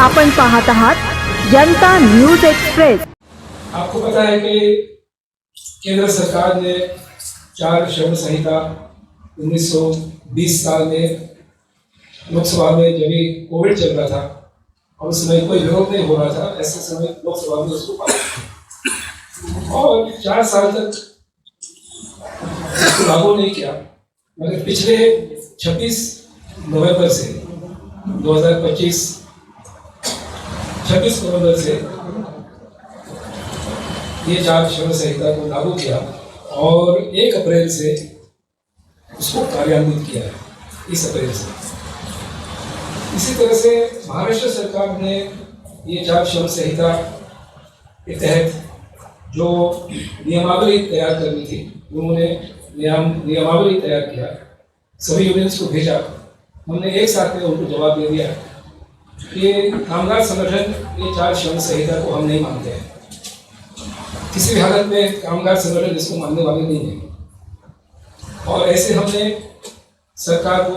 आपण पाहत आहात जनता न्यूज एक्सप्रेस। आपको पता है कि केंद्र सरकार ने 4 श्रम संहिता 1920 साल में लोकसभा में जब भी कोविड चल रहा था और उस समय कोई विरोध नहीं हो रहा था, ऐसे समय लोकसभा में उसको पास और 4 साल तक इसको लागू नहीं किया। मगर पिछले 26 नवंबर से 2025 26 नवंबर से ये 4 श्रम संहिता को लागू किया और 1 अप्रैल से उसको कार्यान्वित किया है। इस अप्रैल से इसी तरह से महाराष्ट्र सरकार ने ये 4 श्रम संहिता के तहत जो नियमावली तैयार करनी थी, उन्होंने नियमावली तैयार किया, सभी यूनियंस को भेजा। हमने एक साथ में उनको जवाब दे दिया कि कामगार संगठन ये 4 श्रम संहिता को हम नहीं मानते हैं, किसी भी हालत में कामगार संगठन इसको मानने वाले नहीं है। और ऐसे हमने सरकार को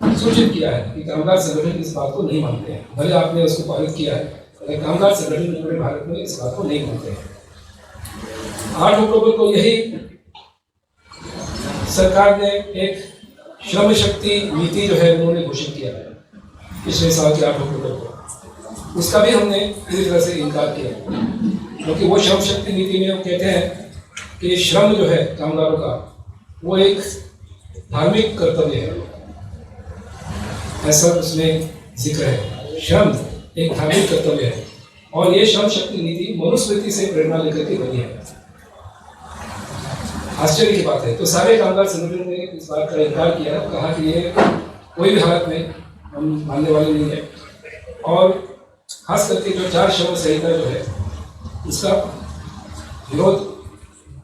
सूचित किया है कि कामगार संगठन इस बात को नहीं मानते हैं। भले आपने उसको पारित किया है, लेकिन कामगार संगठन पूरे भारत में इस बात को नहीं मानते हैं। 8 अक्टूबर को यही सरकार ने एक श्रम शक्ति नीति जो है उन्होंने घोषित किया है पिछले साल के 8 अक्टूबर को। उसका भी हमने पूरी तरह से इनकार किया, क्योंकि वो श्रम शक्ति नीति में वो कहते हैं कि श्रम जो है कामगारों का वो एक धार्मिक कर्तव्य है, ऐसा उसमें जिक्र है। श्रम एक धार्मिक कर्तव्य है और ये श्रम शक्ति नीति मनुस्मृति से प्रेरणा लेकर के बनी है। आश्चर्य की बात है। तो सारे कामगार संगठन ने इस बात का इनकार किया, कहा कि ये कोई भी हालत में हम मानने वाले नहीं है। और खास करके जो 4 श्रम संहिता जो है उसका विरोध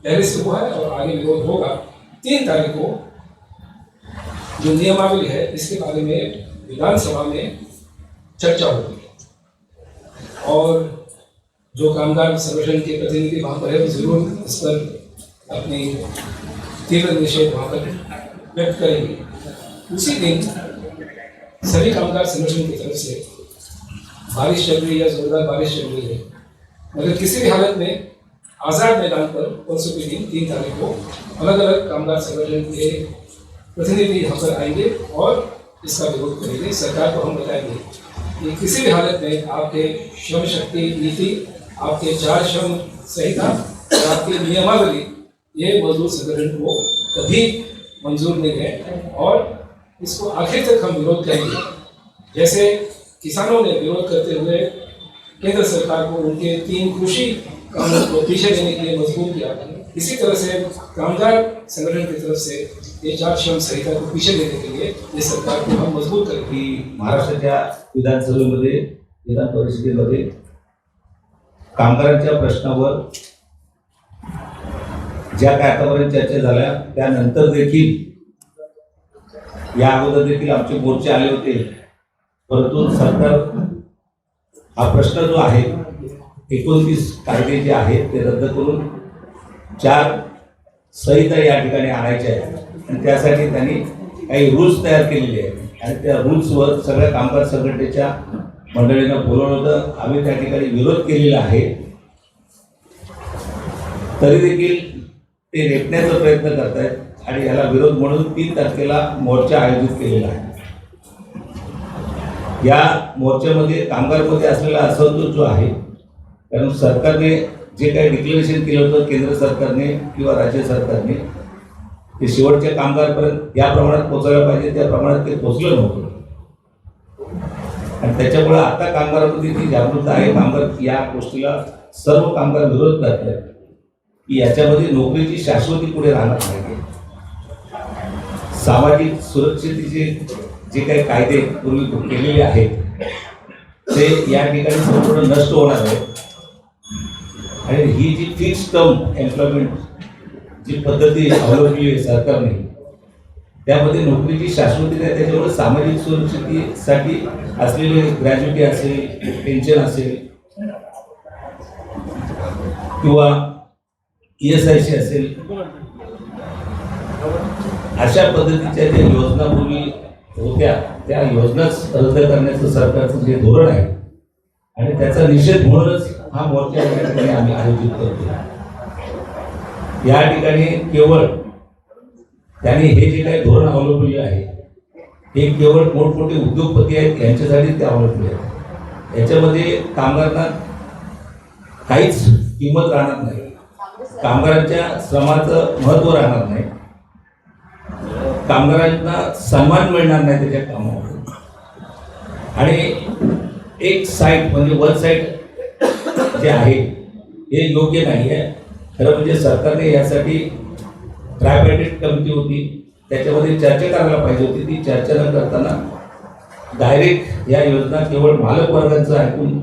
पहले से हुआ है और आगे विरोध होगा। 3 तारीख को जो नियमावली है इसके बारे में विधानसभा में चर्चा होगी और जो कामगार संगठन के प्रतिनिधि वहाँ पर है वो जरूर इस पर अपनी तीव्र निषेध वहाँ पर व्यक्त करेंगे। उसी दिन सभी कामगार संगठन की तरफ से बारिश चल रही है, जोरदार बारिश चल रही है, मगर किसी भी हालत में आज़ाद मैदान पर परसों के दिन 3 तारीख को अलग अलग कामगार संगठन के प्रतिनिधि यहाँ पर आएंगे और इसका विरोध करेंगे। सरकार को हम बताएंगे कि किसी भी हालत में आपके श्रम शक्ति नीति, आपके 4 श्रम संहिता और आपकी नियमावली ये मजदूर संगठन को कभी मंजूर नहीं है और इसको आखिर तक हम विरोध करेंगे। जैसे किसानों ने विरोध करते हुए केंद्र सरकार को उनके 3 कृषि कानून को पीछे लेने के लिए मजबूर किया, इसी तरह से कामगार संगठन की तरफ से ये 4 श्रम संहिता को पीछे लेने के लिए ये सरकार को हम मजबूर करेंगे। महाराष्ट्राच्या विधानसभेमध्ये विधान परिषदेमध्ये कामगारांच्या प्रश्नावर ज्या काय आतापर्यंत चर्चा झाल्या त्यानंतर देखील या अगोदर देखील आमचे मोर्चे आले होते, परंतु सरकार हा प्रश्न जो आहे 29 कायदे जे आहेत ते रद्द करून 4 संहिता या ठिकाणी आणायच्या आहेत आणि त्यासाठी त्यांनी काही रूल्स तयार केलेले आहेत आणि त्या रूल्सवर सगळ्या कामगार संघटनेच्या मंडळींना बोलवलं होतं। आम्ही त्या ठिकाणी विरोध केलेला आहे, तरी देखील ते रेटण्याचा प्रयत्न करतायत आणि याला विरोध म्हणून 3 तारखेला मोर्चा आयोजित केलेला आहे। या मोर्चामध्ये कामगारमध्ये असलेला असंतोष जो आहे, कारण सरकारने जे काही डिक्लेरेशन केलं होतं केंद्र सरकारने किंवा राज्य सरकारने ते शेवटच्या कामगारपर्यंत या प्रमाणात पोहोचायला पाहिजे त्या प्रमाणात ते पोहोचलं नव्हतं आणि त्याच्यामुळे आता कामगारांमध्ये जी जागरूकता आहे, कामगार या गोष्टीला सर्व कामगार विरोध करतात की याच्यामध्ये नोकरीची शाश्वती पुढे राहणार नाही। सामाजिक सुरक्षेचे जे काही कायदे पूर्वी केलेले आहेत ते या ठिकाणी संपूर्ण नष्ट होणार आहे आणि ही जी फिक्स टर्म एम्प्लॉयमेंट जी पद्धती अवलंबली आहे सरकारने त्यामध्ये नोकरीची शाश्वती नाही। त्याच्यामुळे सामाजिक सुरक्षेसाठी असलेले ग्रॅज्युटी असेल, पेन्शन असेल किंवा ESIC असेल, अशा पद्धतीच्या ज्या योजना पूर्वी होत्या त्या योजनाच रद्द करण्याचं सरकारचं जे धोरण आहे आणि त्याचा निषेध म्हणूनच हा मोर्चा या ठिकाणी आम्ही आयोजित करतो. या ठिकाणी केवळ त्यांनी हे जे काही धोरण अवलंबले आहे हे केवळ मोठमोठे उद्योगपती आहेत यांच्यासाठी ते अवलंबले आहेत. याच्यामध्ये कामगारांना काहीच किंमत राहणार नाही, कामगारांच्या श्रमाचं महत्त्व राहणार नाही, कामगारांना सन्मान मिळणार नाही त्याच्या कामावर. आणि एक साईट म्हणजे वन साईड जे आहे हे योग्य नाही आहे. खरं म्हणजे सरकारने यासाठी ट्रायपॅर्टिट कमिटी होती, त्याच्यामध्ये चर्चा करायला पाहिजे होती. ती चर्चा न करताना डायरेक्ट या योजना केवळ मालक वर्गाचं ऐकून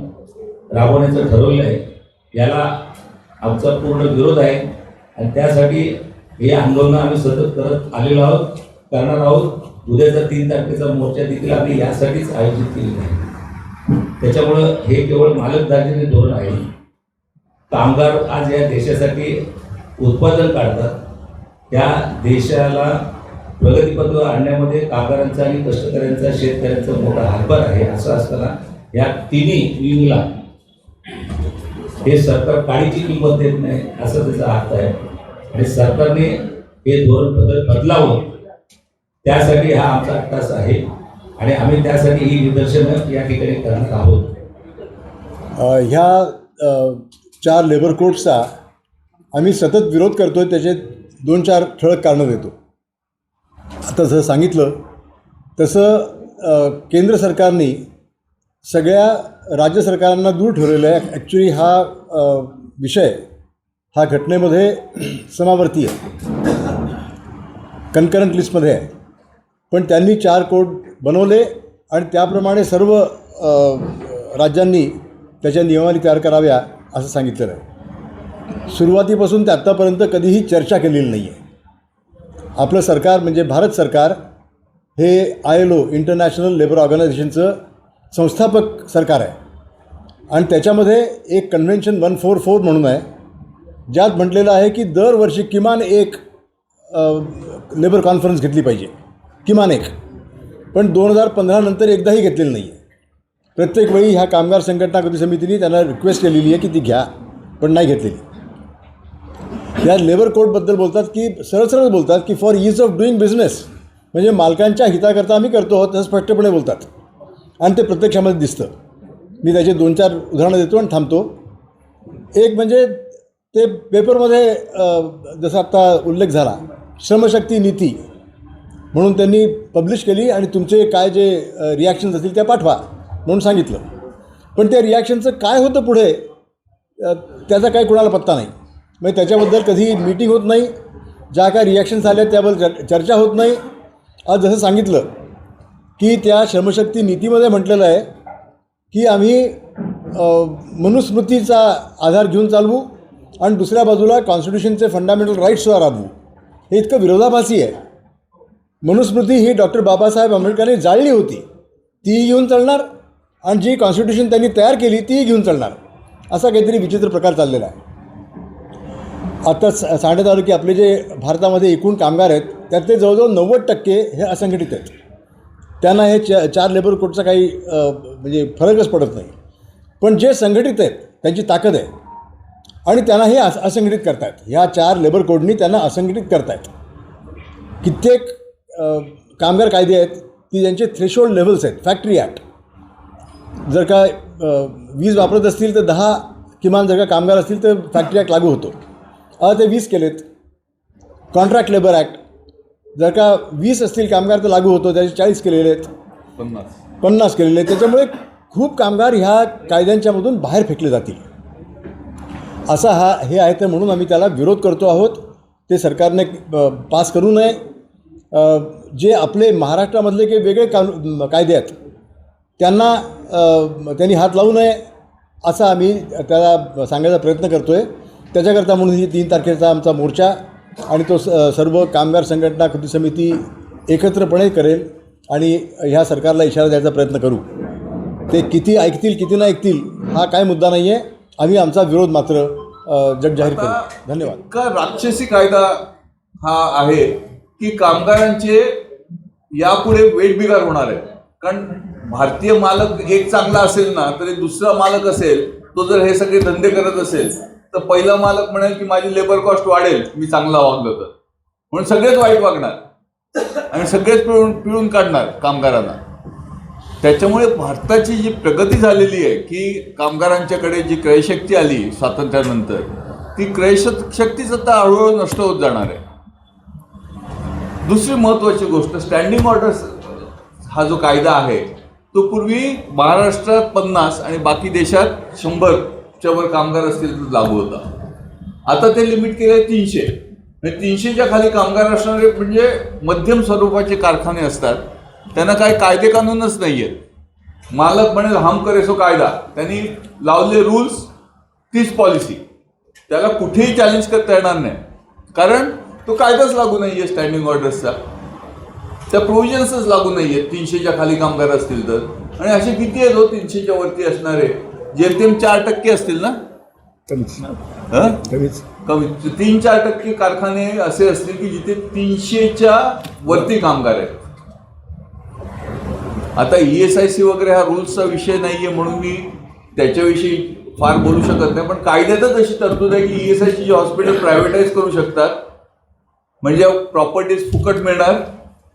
राबवण्याचं ठरवलं आहे. याला आमचा पूर्ण विरोध आहे आणि त्यासाठी हे आंदोलन आम्ही सतत करत आलेलो आहोत, करणार आहोत. उद्याचा 3 तारखेचा मोर्चा देखील आम्ही यासाठीच आयोजित केलेला आहे. त्याच्यामुळं हे केवळ मालकदारीचे धोरण आहे. कामगार आज या देशासाठी उत्पादन काढतात, त्या देशाला प्रगतीपथावर आणण्यामध्ये कामगारांचा आणि कष्टकऱ्यांचा शेतकऱ्यांचा मोठा हातभार आहे. असं असताना या तिन्ही विंगला हे सरकार काळीची किंमत देत नाही असं त्याचा अर्थ आहे. आणि सरकारने हे धोरण बदलावं त्यासाठी हा आमचा अट्टास आहे आणि आम्ही त्यासाठी ही निदर्शनं या ठिकाणी करणार आहोत. ह्या 4 लेबर कोड्सचा आम्ही सतत विरोध करतो आहे. त्याचे 2-4 ठळक कारणं देतो. आता जसं सांगितलं तसं केंद्र सरकारने सगळ्या राज्य सरकारांना दूर ठेवलेला आहे. ॲक्च्युली हा विषय हा घटनेमध्ये समावर्ती आहे, कन्करंट लिस्टमध्ये आहे. पण त्यांनी 4 कोड बनवले आणि त्याप्रमाणे सर्व राज्यांनी त्याच्या नियमावली तयार कराव्या असं सांगितलेलं आहे. सुरुवातीपासून ते आत्तापर्यंत कधीही चर्चा केलेली नाही आहे. आपलं सरकार म्हणजे भारत सरकार हे ILO इंटरनॅशनल लेबर ऑर्गनायझेशनचं संस्थापक सरकार आहे आणि त्याच्यामध्ये एक कन्व्हेन्शन 144 म्हणून आहे, ज्यात म्हटलेलं आहे की दरवर्षी किमान एक लेबर कॉन्फरन्स घेतली पाहिजे, किमान एक. पण 2015 नंतर एकदाही घेतलेलं नाही आहे. प्रत्येक वेळी ह्या कामगार संघटना कृती समितीने त्यांना रिक्वेस्ट केलेली आहे की ती घ्या, पण नाही घेतलेली. या लेबर कोडबद्दल बोलतात की सरळ बोलतात की for ease of doing business, म्हणजे मालकांच्या हिताकरता आम्ही करतो तसं स्पष्टपणे बोलतात आणि ते प्रत्यक्षामध्ये दिसतं. मी त्याचे 2-4 उदाहरणं देतो आणि थांबतो. एक म्हणजे ते पेपरमध्ये जसा आत्ता उल्लेख झाला श्रमशक्ती नीती म्हणून त्यांनी पब्लिश केली आणि तुमचे काय जे रिॲक्शन्स असतील त्या पाठवा म्हणून सांगितलं. पण त्या रिॲक्शनचं काय होतं पुढे त्याचा काही कुणाला पत्ता नाही. म्हणजे त्याच्याबद्दल कधी मीटिंग होत नाही, ज्या काय रिॲक्शन्स आल्या त्याबद्दल चर्चा होत नाही. आज जसं सांगितलं की त्या श्रमशक्ती नीतीमध्ये म्हटलेलं आहे की आम्ही मनुस्मृतीचा आधार घेऊन चालवू आणि दुसऱ्या बाजूला कॉन्स्टिट्यूशनचे फंडामेंटल राईट्ससुद्धा राबवू. हे इतकं विरोधाभासी आहे. मनुस्मृती ही डॉक्टर बाबासाहेब आंबेडकरांनी जाळली होती, तीही घेऊन चालणार आणि जी कॉन्स्टिट्यूशन त्यांनी तयार केली तीही घेऊन चालणार, असा काहीतरी विचित्र प्रकार चाललेला आहे. आता सांगण्यात आलं की आपले जे भारतामध्ये एकूण कामगार आहेत त्यातले जवळजवळ 90% हे असंघटित आहेत. त्यांना हे 4 लेबर कोडचा काही म्हणजे फरकच पडत नाही. पण जे संघटित आहेत त्यांची ताकद आहे आणि त्यांना हे असंघटित करतायत. ह्या 4 लेबर कोडनी त्यांना असंघटित करतायत. कित्येक कामगार कायदे आहेत की ज्यांचे थ्रेशोल्ड लेव्हल्स आहेत. फॅक्टरी ॲक्ट, जर का वीज वापरत असतील तर 10 किमान जर का कामगार असतील तर फॅक्टरी ॲक्ट लागू होतो. ते 20 केलेत. कॉन्ट्रॅक्ट लेबर ॲक्ट, जर का 20 असतील कामगार तर लागू होतो, त्याचे 40 केलेले आहेत, 50 केलेले आहेत. त्याच्यामुळे खूप कामगार ह्या कायद्यांच्यामधून बाहेर फेकले जातील असा हे आहे. तर म्हणून आम्ही त्याला विरोध करतो आहोत. ते सरकारने पास करू नये. जे आपले महाराष्ट्रामधले काही वेगळे कायदे आहेत त्यांनी हात लावू नये असा आम्ही त्याला सांगायचा प्रयत्न करतो आहे. त्याच्याकरता म्हणून ही 3 तारखेचा आमचा मोर्चा आणि तो सर्व कामगार संघटना कृती समिती एकत्रपणे करेल आणि ह्या सरकारला इशारा द्यायचा प्रयत्न करू. ते किती ऐकतील किती नाही ऐकतील हा काय मुद्दा नाही आहे. आम्ही आमचा विरोध मात्र जगजाहीर करू. धन्यवाद. का राक्षसी कायदा हा आहे की कामगारांचे यापुढे वेठबिगार होणार आहे. कारण भारतीय मालक एक चांगला असेल ना, तरी दुसरा मालक असेल तो जर हे सगळे धंदे करत असेल तर पहिला मालक म्हणेल की माझी लेबर कॉस्ट वाढेल मी चांगला वागलो तर, म्हणून सगळेच वाईट वागणार आणि सगळेच पिळून काढणार कामगारांना. त्याच्यामुळे भारताची जी प्रगती झालेली आहे की कामगारांच्याकडे जी क्रयशक्ती आली स्वातंत्र्यानंतर, ती क्रयशक्तीच आता हळूहळू नष्ट होत जाणार आहे. दुसरी महत्त्वाची गोष्ट, स्टँडिंग ऑर्डर्स हा जो कायदा आहे तो पूर्वी महाराष्ट्रात 50 आणि बाकी देशात 100च्या वर कामगार असतील तर लागू होता. आता ते लिमिट केलं आहे 300. म्हणजे 300च्या खाली कामगार असणारे म्हणजे मध्यम स्वरूपाचे कारखाने असतात, त्यांना काही कायदे कानूनच नाही आहेत. मालक म्हणेल हम करे सो कायदा, त्यांनी लावले रूल्स तीच पॉलिसी, त्याला कुठेही चॅलेंज करता येणार नाही कारण तो कायदाच लागू नाही आहे स्टँडिंग ऑर्डर्सचा, त्या प्रोव्हिजन्सच लागू नाही आहेत 300च्या खाली कामगार असतील तर. आणि असे किती आहेत 300च्या वरती असणारे, जेमतेम 4% असतील ना, कमी 3-4% कारखाने असे असतील की जिथे 300च्या वरती कामगार आहेत. आता ESIC वगैरे हा रूल्सचा विषय नाहीये म्हणून मी त्याच्याविषयी फार बोलू शकत नाही, पण कायद्यातच अशी तरतूद आहे की ESIC हॉस्पिटल प्रायव्हेटाईज करू शकतात, म्हणजे प्रॉपर्टीज फुकट मिळणार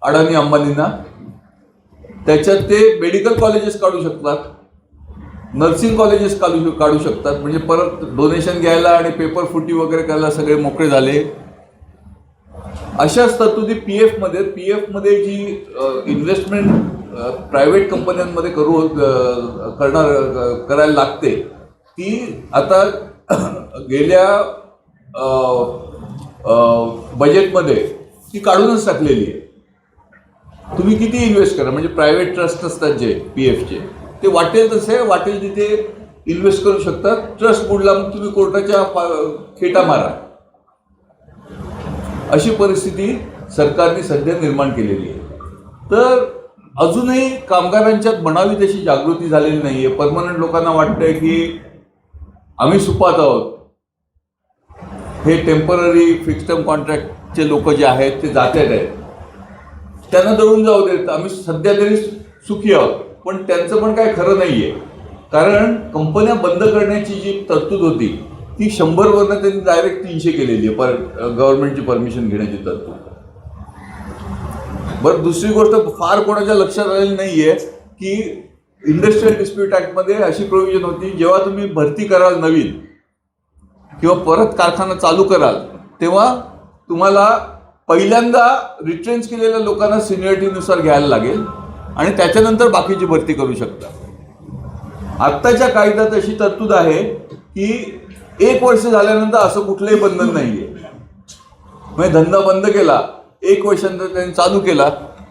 अडाणी अंबानींना. त्याच्यात ते मेडिकल कॉलेजेस काढू शकतात, नर्सिंग कॉलेजेस काढू शकतात, म्हणजे परत डोनेशन घ्यायला आणि पेपर फुटी वगैरे करायला सगळे मोकळे झाले. अशाच तरतुदी PF मध्ये जी इन्व्हेस्टमेंट प्रायव्हेट कंपन्यांमध्ये करायला लागते ती आता गेल्या बजेटमध्ये ती काढूनच टाकलेली आहे. तुम्ही किती इन्व्हेस्ट करा, म्हणजे प्रायव्हेट ट्रस्ट असतात जे PFचे, ते वाटेल तसे वाटेल तिथे इन्व्हेस्ट करू शकतात. ट्रस्ट बुडला मग तुम्ही कोर्टाच्या खेटा मारा. अशी परिस्थिती सरकारने सध्या निर्माण केलेली आहे. तर अजूनही कामगारांच्यात म्हणावी तशी जागृती झालेली नाही आहे. परमनंट लोकांना वाटतंय की आम्ही सुपात आहोत, हे टेम्पररी फिक्स टर्म कॉन्ट्रॅक्टचे लोक जे आहेत ते जात्यात आहेत, त्यांना दळून जाऊ देत, आम्ही सध्या तरी सुखी आहोत. पण त्यांचं पण काय खरं नाही आहे, कारण कंपन्या बंद करण्याची जी तरतूद होती ती 100वरनं त्यांनी डायरेक्ट 300 केलेली आहे गव्हर्नमेंटची परमिशन घेण्याची तरतूद. बरं, दुसरी गोष्ट फार कोणाच्या लक्षात आलेली नाही आहे की इंडस्ट्रियल डिस्प्यूट ॲक्टमध्ये अशी प्रोव्हिजन होती, जेव्हा तुम्ही भरती कराल नवीन किंवा परत कारखाना चालू कराल तेव्हा तुम्हाला पहिल्यांदा रिट्रेंच केलेल्या लोकांना सिनियरिटीनुसार घ्यायला लागेल आणि त्याच्यानंतर बाकीची भरती करू शकता. आत्ताच्या कायद्यात अशी तरतूद आहे की 1 वर्ष झाल्यानंतर असं कुठलंही बंधन नाही आहे. म्हणजे धंदा बंद केला, 1 वर्षानंतर त्यांनी चालू केला,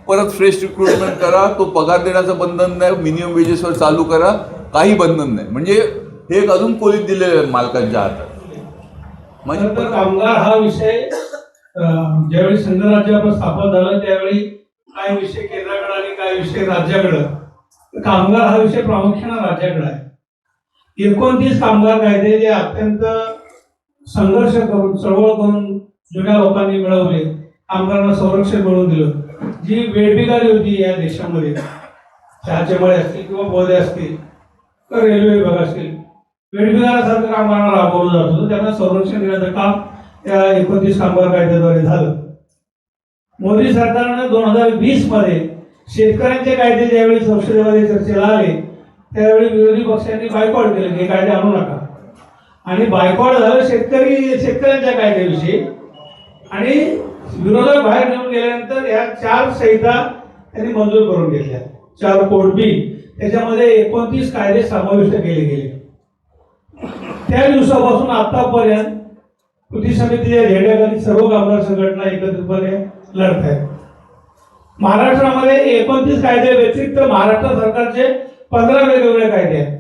परत फ्रेश रिक्रुटमेंट करा, तो पगार देण्याचं बंधन नाही, मिनिमम वेजेसवर चालू करा, काही बंधन नाही. म्हणजे हे एक अजून कोलीत दिलेलं आहे मालकांच्या हातात. म्हणजे कामगार हा विषय ज्यावेळी संघराज्य आपण स्थापन झालं त्यावेळी काय विषय केंद्राकडे आणि काय विषय राज्याकडं, कामगार हा विषय प्रामुख्याने राज्याकडे आहे. 29 कामगार कायदे जे अत्यंत संघर्ष करून चळवळ करून जुन्या लोकांनी मिळवले, कामगारांना संरक्षण मिळवून दिलं. जी वेठबिगारी होती या देशामध्ये, चहाचे मळे असतील किंवा बोधे असतील तर रेल्वे विभाग असतील, वेठबिगारासारखं कामगारांना राबवलं जात होतं, त्यांना संरक्षण देण्याचं काम त्या 29 कामगार कायद्याद्वारे झालं. मोदी सरकारने 2020 मध्ये शेतकऱ्यांचे कायदे ज्यावेळी संसदेमध्ये चर्चेला आले त्यावेळी विरोधी पक्षांनी बायकॉट केलं, हे कायदे आणू नका, आणि बायकॉट झालं शेतकऱ्यांच्या कायद्याविषयी. आणि विरोधक बाहेर निघून गेल्यानंतर या 4 संहिता त्यांनी मंजूर करून घेतल्या, 4 कोड बी, त्याच्यामध्ये 29 कायदे समाविष्ट केले गेले. त्या दिवसापासून आतापर्यंत कृती समितीच्या झेंड्याखाली सर्व कामगार संघटना एकत्रितपणे लढत आहेत. महाराष्ट्रामध्ये 29 कायदे व्यतिरिक्त महाराष्ट्र सरकारचे 15 वेगवेगळे कायदे आहेत.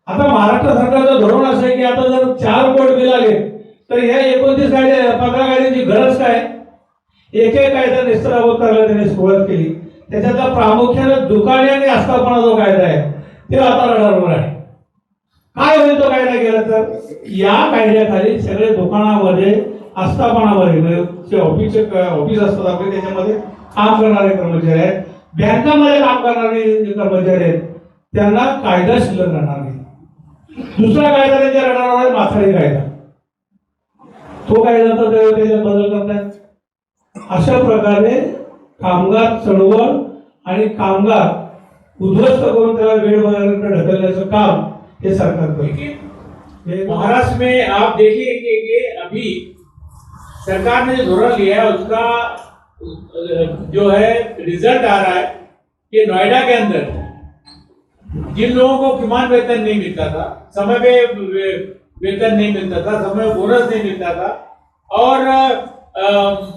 आता महाराष्ट्र सरकारचं धोरण असं आहे की आता जर 4 कोड बिल आले तर या 29 कायदे 15 कायद्यांची गरज काय, एक कायदा निस्तरावत करायला त्यांनी सुरुवात केली. त्याच्यातला प्रामुख्याने दुकाने आणि आस्थापना जो कायदा आहे ते आता रडारवर आहे. काय होईल तो कायदा केला तर या कायद्याखाली सगळे दुकानामध्ये आस्थापनामध्ये ऑफिस असतात आपले, त्याच्यामध्ये काम करणारे कर्मचारी आहेत, बँकामध्ये काम करणारे जे कर्मचारी आहेत, त्यांना कायदा शिल्लक राहणार नाही. दुसरा कायदा त्यांच्या राहणार आहे माथाडी कायदा. तो कायदा तर त्याच्यात बदल करतायत. अशा प्रकारे कामगार चळवळ आणि कामगार उद्ध्वस्त करून त्याला वेळेवर ढकलण्याचं काम हे सरकार करते. महाराष्ट्र में आप देखिए कि अभी सरकार ने जो धोरण लिया है उसका जो है रिजल्ट आ रहा है कि नोएडा के अंदर जिन लोगों को किमान वेतन नहीं मिलता था, समय पे वेतन नहीं मिलता था, समय पे बोनस नहीं मिलता था और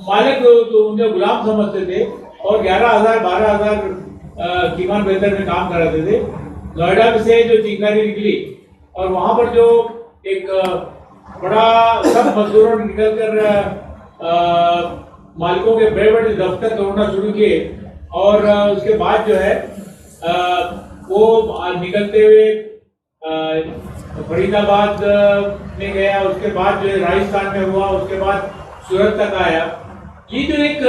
मालिक तो उन्हें गुलाम समझते थे और 11,000 12,000 किमान वेतन में काम कराते थे, नोएडा में से जो चिंगारी निकली और वहां पर जो एक बड़ा सब मजदूरों ने निकलकर मालिकों के बड़े बड़े दफ्तर तोड़ना शुरू किए और उसके बाद जो है वो निकलते हुए फरीदाबाद में गया, उसके बाद जो है राजस्थान में हुआ, उसके बाद सूरत तक आया. ये जो एक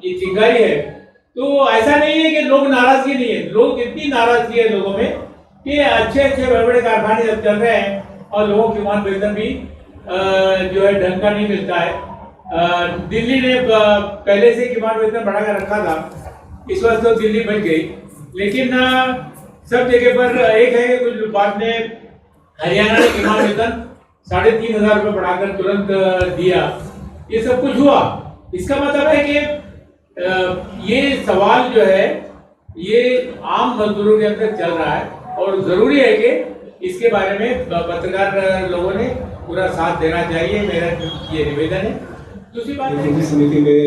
ये चिंगारी है, तो ऐसा नहीं है कि लोग नाराजगी नहीं है, लोग इतनी नाराजगी है लोगों में कि अच्छे अच्छे बड़े बड़े कारखाने अब चल रहे हैं और लोगों को किमान वेतन भी जो है ढंग का नहीं मिलता है. दिल्ली ने पहले से किमान वेतन बढ़ा कर रखा था, इस वक्त तो दिल्ली बच गई, लेकिन सब जगह पर एक है कि कुछ बाद में हरियाणा ने किमान वेतन 3,500 रुपये बढ़ाकर तुरंत दिया. ये सब कुछ हुआ. इसका मतलब है कि ये सवाल जो है ये आम मजदूरों के अंदर चल रहा है और जरूरी है कि इसके बारे में पत्रकार लोगों ने पूरा साथ देना चाहिए. मेरा ये निवेदन है. दूसरी बात निधि समिति में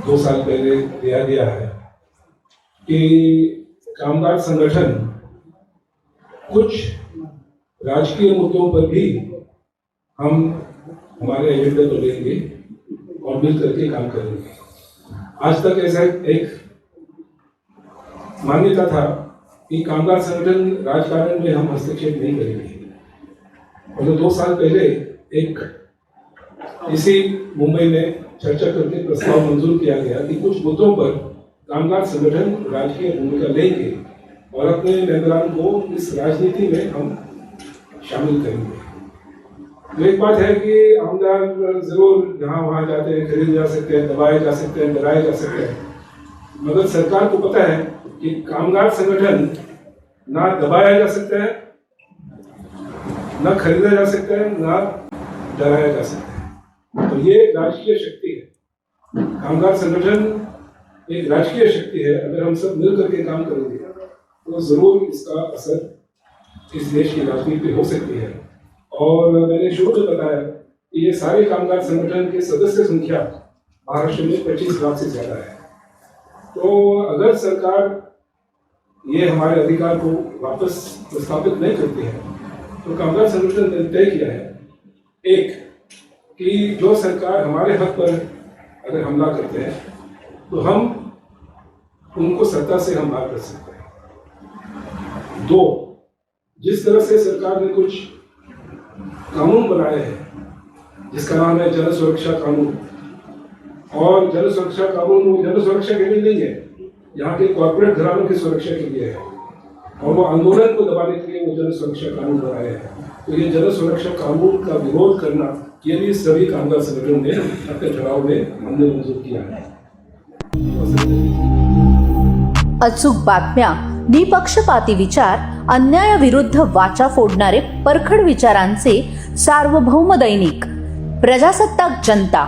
2 साल पहले दिया गया है कि कामगार संगठन कुछ राजकीय मुद्दों पर भी हम हमारे एजेंडे को लेंगे और मिल करके काम करेंगे. आज तक ऐसा एक मान्यता था कि कामगार संगठन राजकारण में हम हस्तक्षेप नहीं करेंगे. और 2 साल पहले एक इसी मुंबई में चर्चा करके प्रस्ताव मंजूर किया गया कि कुछ मुद्दों पर कामगार संगठन राजकीय भूमिका लेंगे और अपने मेंबरान को इस राजनीति में हम शामिल करेंगे. तो एक बात है कि आमदार जरूर जहाँ वहाँ जाते हैं, खरीदे जा सकते हैं, दबाए जा सकते हैं, डराए जा सकते हैं, मगर सरकार को पता है कि कामगार संगठन ना दबाया जा सकता है, ना खरीदा जा सकता है, ना डराया जा सकता है. तो ये राजकीय शक्ति है. कामगार संगठन एक राजकीय शक्ति है. अगर हम सब मिल करके काम करेंगे तो जरूर इसका असर इस देश की राजनीति पे हो सकती है. और मैंने शुरू में बताया कि ये सारे कामगार संगठन के सदस्य संख्या महाराष्ट्र में 25 लाख से ज्यादा है. तो अगर सरकार ये हमारे अधिकार को वापस प्रस्तावित नहीं करती है तो कामगार संगठन ने तय किया है एक कि जो सरकार हमारे हक पर अगर हमला करते हैं तो हम उनको सत्ता से हम बाहर कर सकते हैं. 2, जिस तरह से सरकार ने कुछ कानून बनाए हैं जिसका नाम है जन सुरक्षा कानून, और जन सुरक्षा कानून वो जन सुरक्षा के लिए नहीं है, यहाँ के कॉर्पोरेट घरानों की सुरक्षा के लिए है और वो आंदोलन को दबाने के लिए वो जन सुरक्षा कानून बनाए हैं. तो ये जन सुरक्षा कानून का विरोध करना ये भी सभी कामगार संगठन ने अपने ठराव में हमने मंजूर किया है. अचूक बातम्या, निपक्षपाती विचार, अन्यायाविरुद्ध वाचा फोडणारे परखड विचारांचे सार्वभौम दैनिक प्रजासत्ताक जनता.